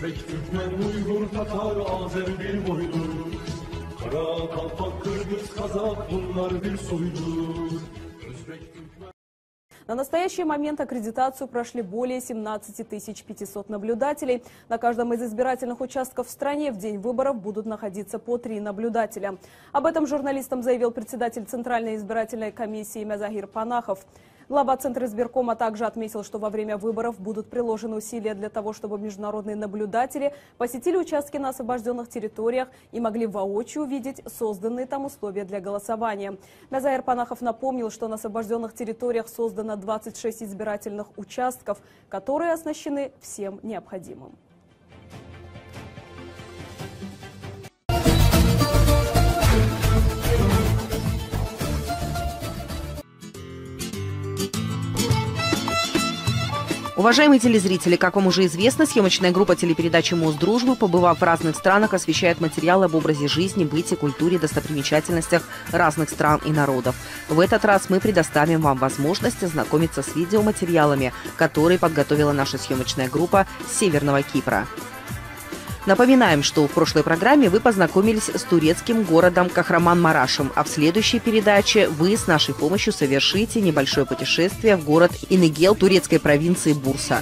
Özbek, Türkmen, Uygur, Tatar, Azer bir boydur. Kara, Kalpak, Kırgız, Kazak bunlar bir soydur. Özbek, Türkmen... На настоящий момент аккредитацию прошли более 17 500 наблюдателей. На каждом из избирательных участков в стране в день выборов будут находиться по 3 наблюдателя. Об этом журналистам заявил председатель Центральной избирательной комиссии Мязагир Панахов. Глава Центра избиркома также отметил, что во время выборов будут приложены усилия для того, чтобы международные наблюдатели посетили участки на освобожденных территориях и могли воочию увидеть созданные там условия для голосования. Мязагир Панахов напомнил, что на освобожденных территориях создано 26 избирательных участков, которые оснащены всем необходимым. Уважаемые телезрители, как вам уже известно, съемочная группа телепередачи «Мост дружбы», побывав в разных странах, освещает материалы об образе жизни, быте, культуре, достопримечательностях разных стран и народов. В этот раз мы предоставим вам возможность ознакомиться с видеоматериалами, которые подготовила наша съемочная группа с Северного Кипра. Напоминаем, что в прошлой программе вы познакомились с турецким городом Кахраман-Марашем, а в следующей передаче вы с нашей помощью совершите небольшое путешествие в город Инегел турецкой провинции Бурса.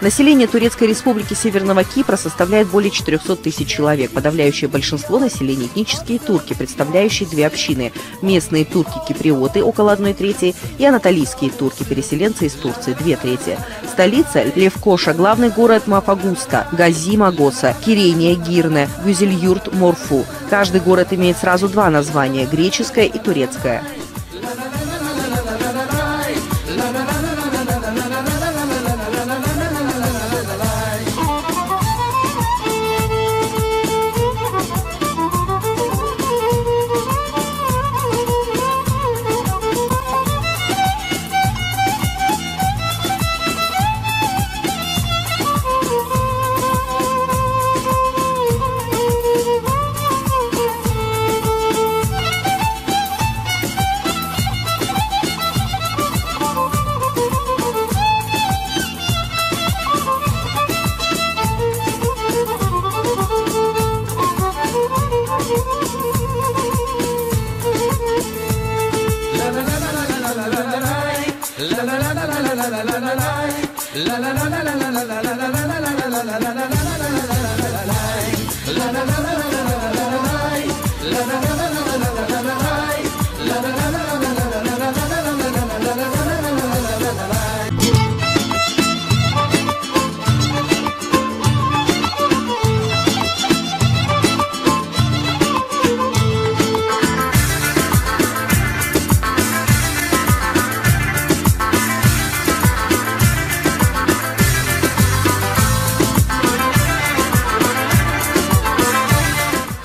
Население Турецкой республики Северного Кипра составляет более 400 тысяч человек. Подавляющее большинство населения – этнические турки, представляющие две общины. Местные турки-киприоты – около 1/3, и анатолийские турки, переселенцы из Турции – 2/3. Столица – Левкоша, главный город Мафагуста, Гази-Магоса, Кирения, Гирне, Гюзельюрт, Морфу. Каждый город имеет сразу два названия – греческое и турецкое.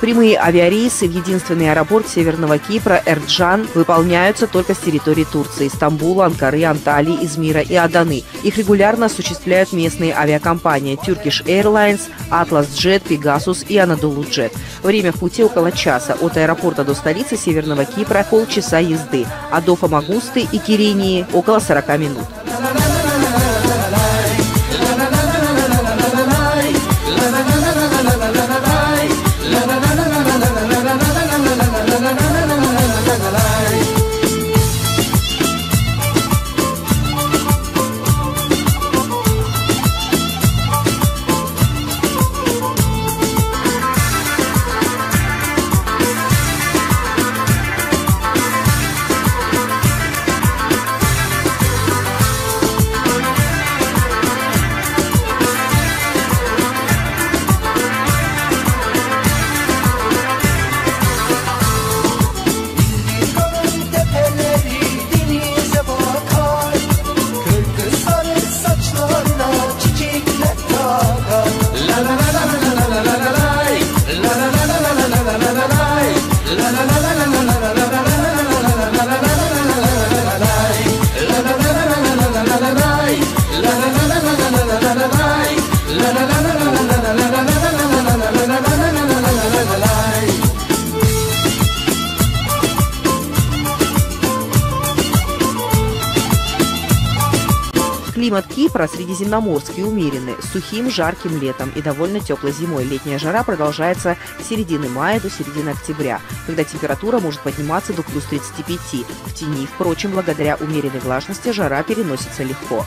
Прямые авиарейсы в единственный аэропорт Северного Кипра Эрджан выполняются только с территории Турции – Стамбула, Анкары, Анталии, Измира и Аданы. Их регулярно осуществляют местные авиакомпании Turkish Airlines, Atlas Jet, Pegasus и Anadolu Jet. Время в пути около часа. От аэропорта до столицы Северного Кипра полчаса езды, а до Фамагусты и Кирении около 40 минут. Климат Кипра средиземноморский, умеренный, с сухим, жарким летом и довольно теплой зимой. Летняя жара продолжается с середины мая до середины октября, когда температура может подниматься до плюс 35. В тени, впрочем, благодаря умеренной влажности жара переносится легко.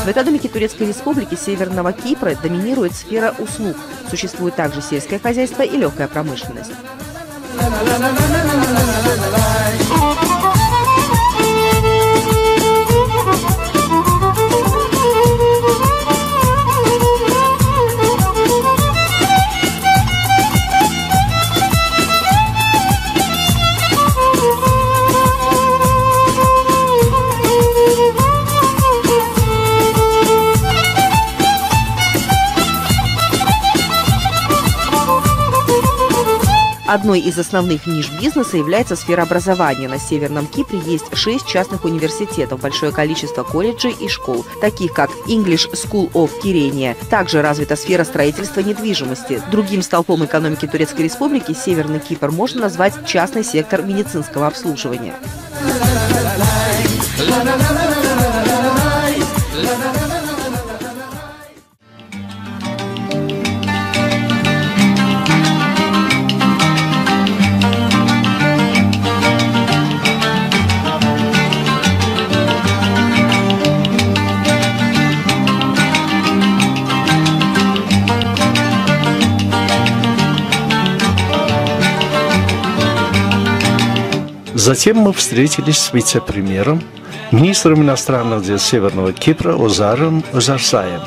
В экономике Турецкой Республики Северного Кипра доминирует сфера услуг. Существует также сельское хозяйство и легкая промышленность. Одной из основных ниш бизнеса является сфера образования. На Северном Кипре есть 6 частных университетов, большое количество колледжей и школ, таких как English School of Kyrenia. Также развита сфера строительства недвижимости. Другим столпом экономики Турецкой Республики Северный Кипр можно назвать частный сектор медицинского обслуживания. Затем мы встретились с вице-премьером, министром иностранных дел Северного Кипра Озаром Озарсаем.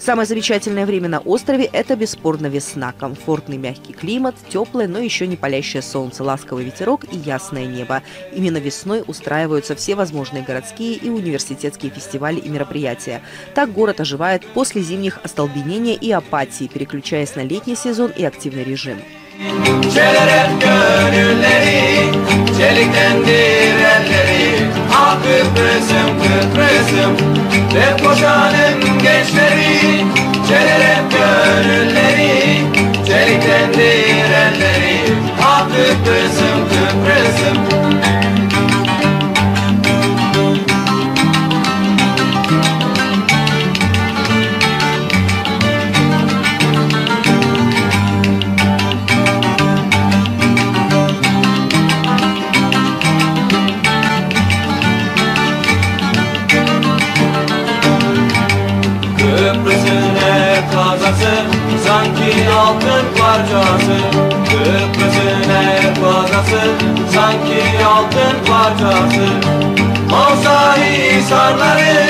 Самое замечательное время на острове – это бесспорно весна. Комфортный мягкий климат, теплое, но еще не палящее солнце, ласковый ветерок и ясное небо. Именно весной устраиваются все возможные городские и университетские фестивали и мероприятия. Так город оживает после зимних остолбенения и апатии, переключаясь на летний сезон и активный режим. sanki altın parçası. Malsahi hisarları,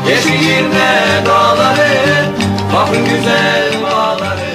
Yeşilirne dağları, bakın güzel bağları.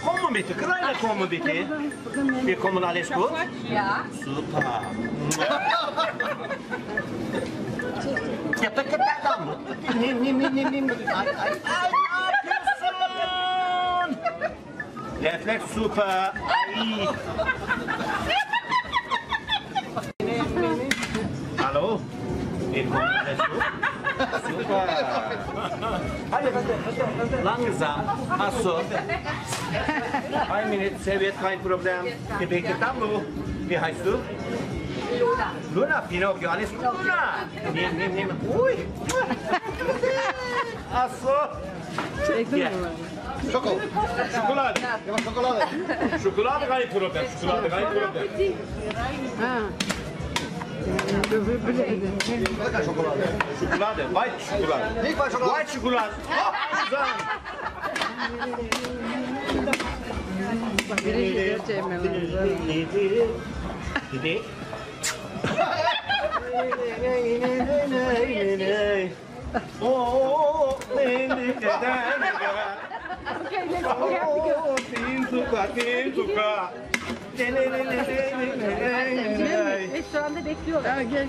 Kommer bitte, kleiner kommer bitte. Wir kommen alles gut? Ja. Super. Ja, bitte, nimm. Ay, Reflex super. Ay. Hallo? Wir kommen alles gut? Super. Hadi, langsam. Achso. Ein Minute, Serviet, kein Problem. Gebete Tambo. Wie heißt du? Luna. Luna, Pinocchio, alles gut? Luna. Nimm. Ui. Achso. Ja. Schokolade. Schokolade, kein Problem. Schokolade, kein Problem. Schokolade, White Schokolade. Nicht White Schokolade. White Schokolade. Şu anda bekliyorlar. Gel.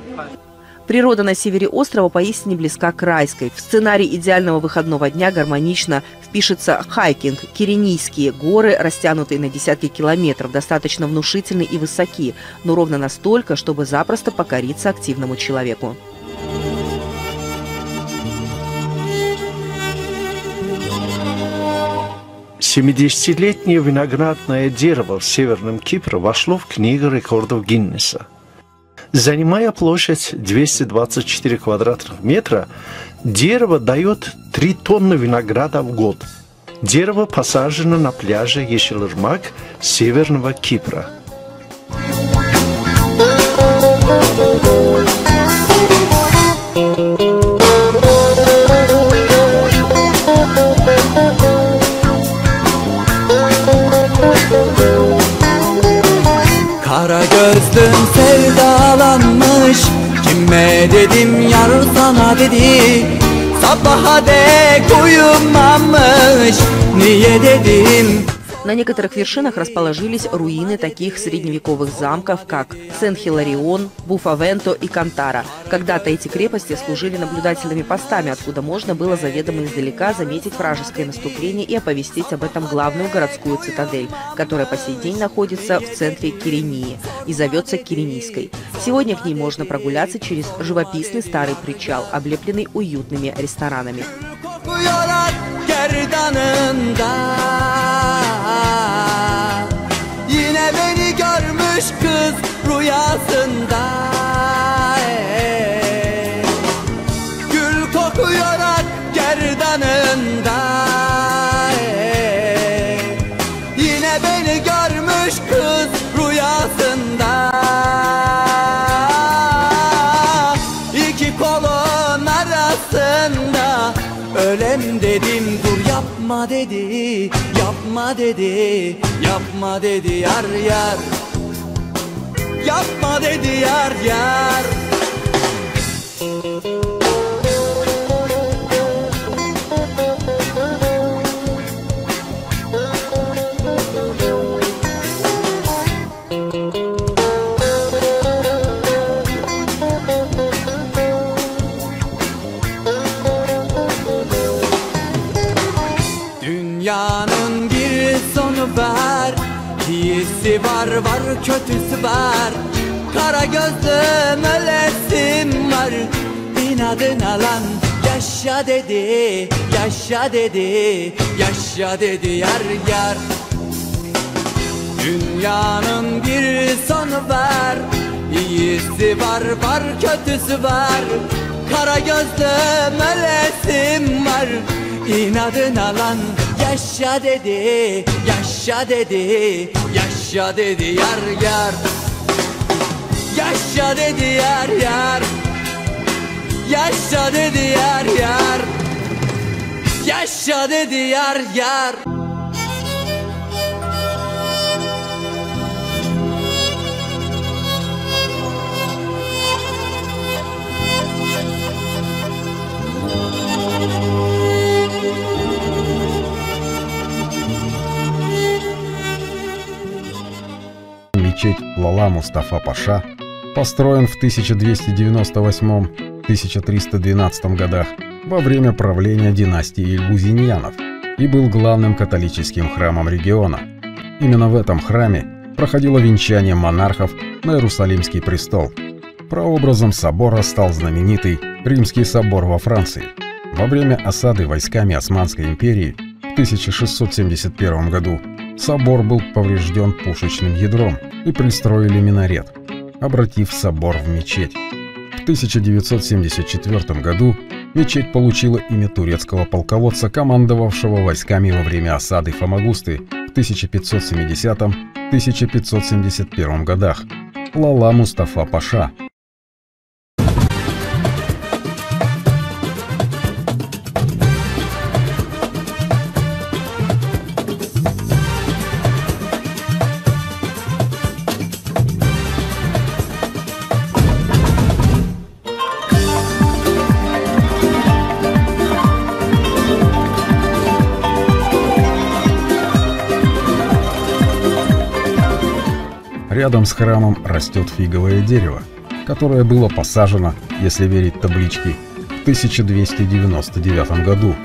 Природа на севере острова поистине близка к райской. В сценарий идеального выходного дня гармонично впишется хайкинг. Киренийские горы, растянутые на десятки километров, достаточно внушительны и высоки, но ровно настолько, чтобы запросто покориться активному человеку. Семидесятилетнее виноградное дерево в Северном Кипре вошло в книгу рекордов Гиннеса. Занимая площадь 224 квадратных метра, дерево дает 3 тонны винограда в год. Дерево посажено на пляже Ешелырмак Северного Кипра. Kara gözlüm sevdalanmış, kime dedim yar sana dedi. Sabaha dek uyumamış, niye dedim. На некоторых вершинах расположились руины таких средневековых замков, как Сен-Хиларион, Буфавенто и Кантара. Когда-то эти крепости служили наблюдательными постами, откуда можно было заведомо издалека заметить вражеское наступление и оповестить об этом главную городскую цитадель, которая по сей день находится в центре Кирении и зовется Киренийской. Сегодня к ней можно прогуляться через живописный старый причал, облепленный уютными ресторанами. Yine beni görmüş kız rüyasında. Gül kokuyor ak gerdanında. Yine beni görmüş kız rüyasında. İki kolun arasında ölem dedim, dur yapma dedi, yapma dedi, yapma dedi yar yar, yapma dedi yar yar. Dünya Dünyanın bir sonu var, iyisi var, var kötüsü var. Kara gözlüm ölesim var, inadına lan. Yaşa dedi, yaşa dedi, yaşa dedi yar yar. Dünyanın bir sonu var, iyisi var, var kötüsü var. Kara gözlüm ölesim var, inadına lan. Yaşa dedi, yaşa dedi, yaşa dedi yar yar. Yaşa dedi yar yar. Yaşa dedi yar yar. Yaşa dedi yar yar. Мечеть Лала Мустафа Паша построен в 1298-1312 годах во время правления династии Ильгузиньянов и был главным католическим храмом региона. Именно в этом храме проходило венчание монархов на Иерусалимский престол. Прообразом собора стал знаменитый Римский собор во Франции. Во время осады войсками Османской империи в 1671 году собор был поврежден пушечным ядром и пристроили минарет, обратив собор в мечеть. В 1974 году мечеть получила имя турецкого полководца, командовавшего войсками во время осады Фамагусты в 1570-1571 годах – Лала Мустафа Паша. Рядом с храмом растет фиговое дерево, которое было посажено, если верить табличке, в 1299 году.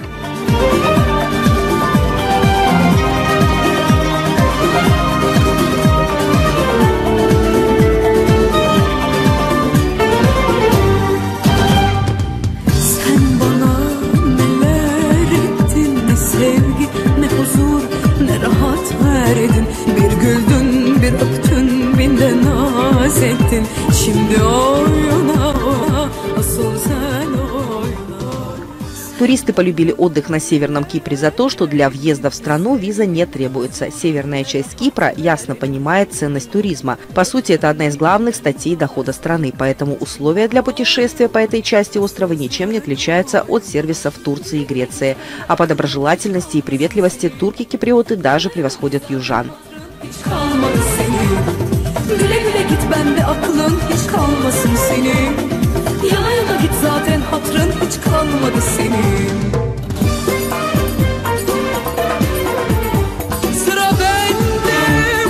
Туристы полюбили отдых на Северном Кипре за то, что для въезда в страну виза не требуется. Северная часть Кипра ясно понимает ценность туризма. По сути, это одна из главных статей дохода страны, поэтому условия для путешествия по этой части острова ничем не отличаются от сервисов Турции и Греции. А по доброжелательности и приветливости турки-киприоты даже превосходят южан. Yana yana git zaten hatırın hiç kalmadı senin. Sıra bende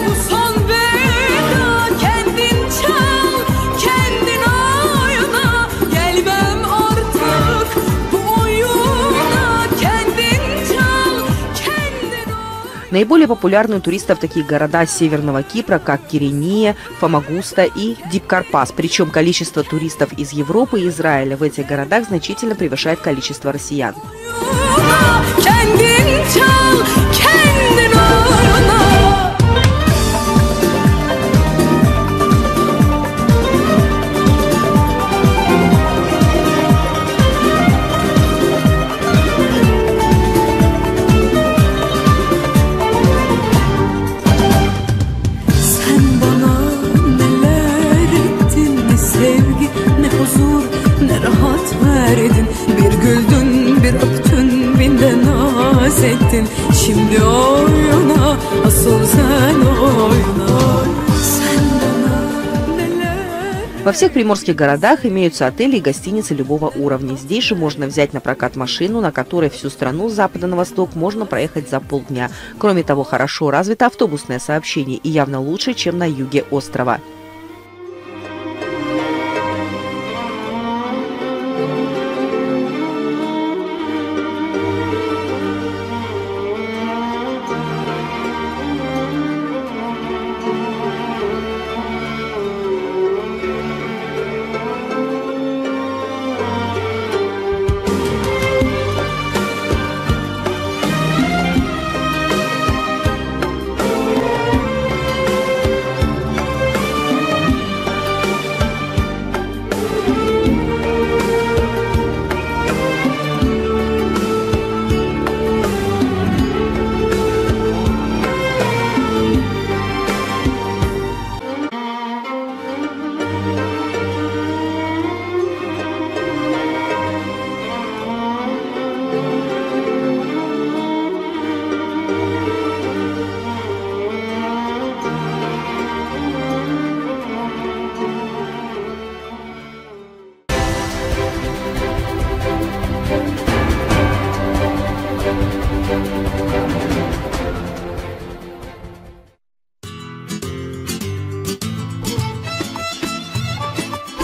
bu son veda. Kendin çal, kendin oyna. Gelmem artık bu oyuna. Kendin çal, kendin oyna. Наиболее популярны у туристов такие города Северного Кипра, как Кирения, Фамагуста и Дипкарпас. Причем количество туристов из Европы и Израиля в этих городах значительно превышает количество россиян. Şimdi oyna, asıl sen oyna. Sen bana neler. Во всех приморских городах имеются отели и гостиницы любого уровня. Здесь же можно взять на прокат машину, на которой всю страну с запада на восток можно проехать за полдня. Кроме того, хорошо развито автобусное сообщение и явно лучше, чем на юге острова.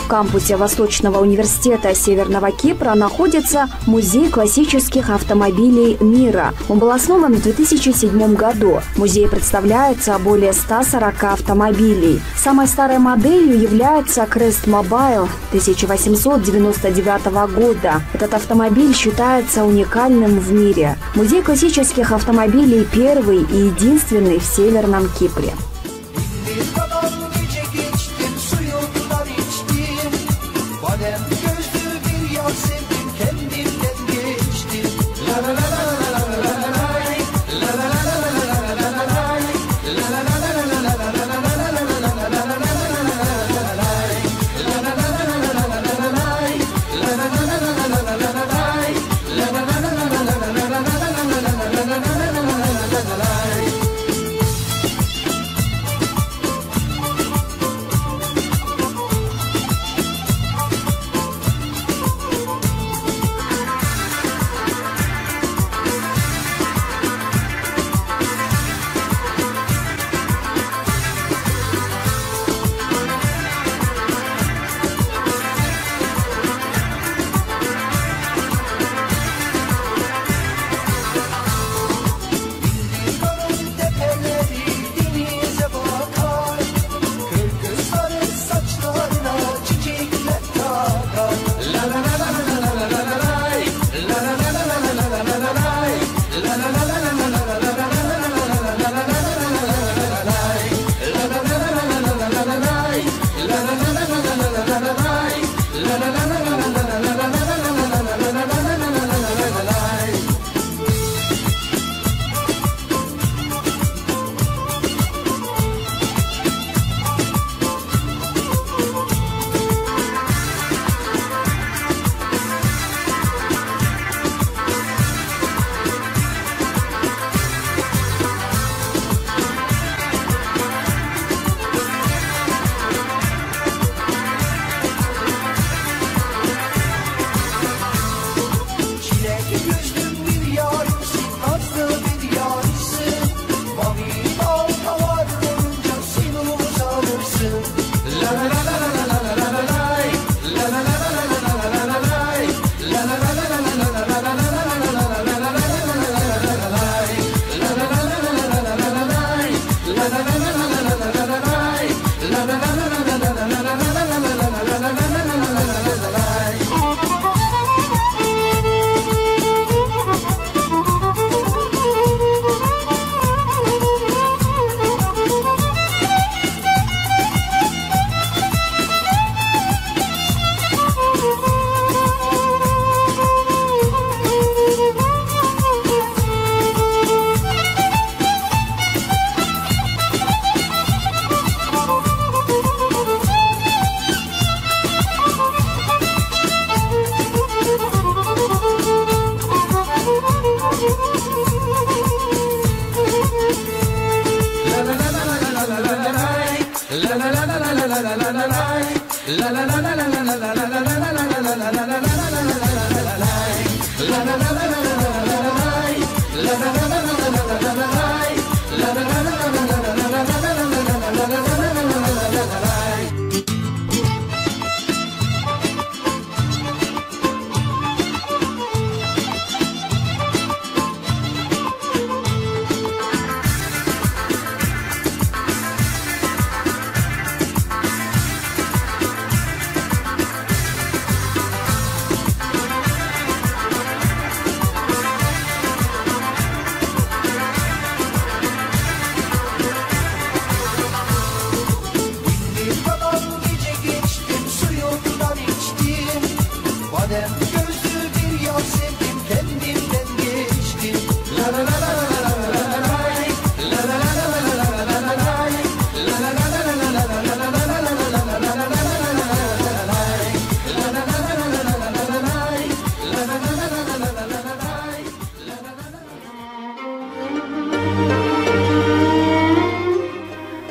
кампусе Восточного университета Северного Кипра находится Музей классических автомобилей мира. Он был основан в 2007 году. В музее представляется более 140 автомобилей. Самой старой моделью является Crest Mobile 1899 года. Этот автомобиль считается уникальным в мире. Музей классических автомобилей первый и единственный в Северном Кипре.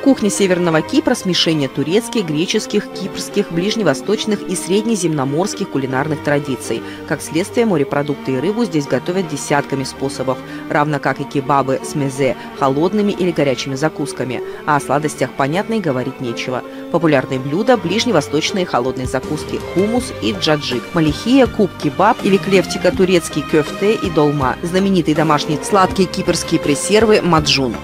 Кухня Северного Кипра – смешение турецких, греческих, кипрских, ближневосточных и среднеземноморских кулинарных традиций. Как следствие, морепродукты и рыбу здесь готовят десятками способов, равно как и кебабы с мезе, холодными или горячими закусками. А о сладостях, понятно, и говорить нечего. Популярные блюда – ближневосточные холодные закуски – хумус и джаджик, малихия, куб-кебаб или клевтика турецкий köfte и долма, знаменитые домашние сладкие кипрские пресервы – маджун.